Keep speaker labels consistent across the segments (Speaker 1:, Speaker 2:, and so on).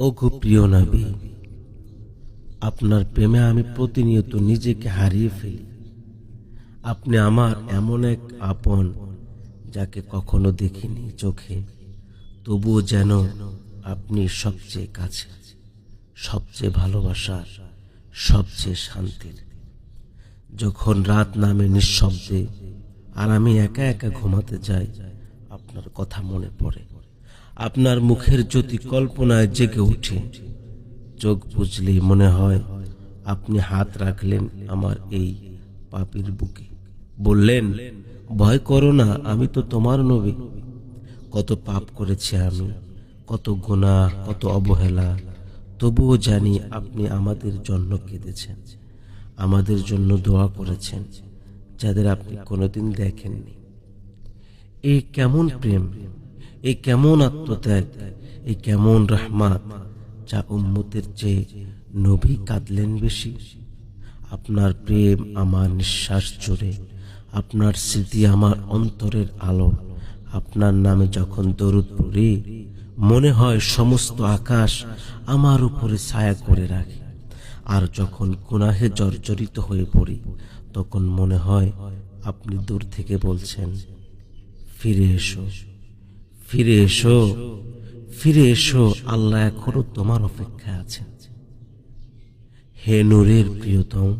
Speaker 1: ওগো প্রিয় নবী, আপনার প্রেমে আমি প্রতিনিয়ত নিজেকে হারিয়ে ফেলি। আপনি আমার এমন এক আপন, যাকে কখনো দেখিনি চোখে, তবুও যেন আপনি সবচেয়ে কাছে, সবচেয়ে ভালোবাসার, সবচেয়ে শান্তির। যখন রাত নামে নিঃশব্দে আর আমি একা একা ঘুমাতে যাই, আপনার কথা মনে পড়ে। আপনার মুখের জ্যোতি কল্পনায় জেগে উঠে। চোখ বুঝলেই মনে হয় আপনি হাত রাখলেন আমার এই পাপীর বুকে, বললেন, ভয় করো না, আমি তো তোমার নবী। কত পাপ করেছি আমি, কত গুনাহ, কত অবহেলা, তবুও জানি আপনি আমাদের জন্য কেঁদেছেন, আমাদের জন্য দোয়া করেছেন, যাদের আপনি কোনোদিন দেখেননি। এই কেমন প্রেম, এই কেমন আত্মত্যাগ, এই কেমন রহমত, যা উম্মতের চেয়ে নবী কাঁদলেন বেশি। আপনার প্রেম আমার নিঃশ্বাস জুড়ে, আপনার স্মৃতি আমার অন্তরের আলো। আপনার নামে যখন দরুদ পড়ি, মনে হয় সমস্ত আকাশ আমার উপরে ছায়া করে রাখে। আর যখন গুনাহে জর্জরিত হয়ে পড়ি, তখন মনে হয় আপনি দূর থেকে বলছেন, ফিরে এসো, ফিরে এসো, ফিরে এসো, আল্লাহ এখনো তোমার অপেক্ষায় আছেন। হে নূরের প্রিয়তম,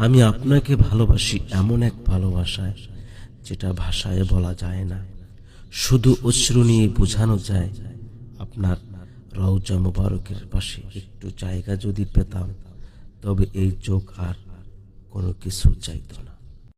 Speaker 1: আমি আপনাকে ভালোবাসি এমন এক ভালোবাসায় যেটা ভাষায় বলা যায় না, শুধু অশ্রু নিয়ে বোঝানো যায়। আপনার রওজা মুবারকের পাশে একটু জায়গা যদি পেতাম, তবে এই চোখ আর কোনো কিছু চাইতো না।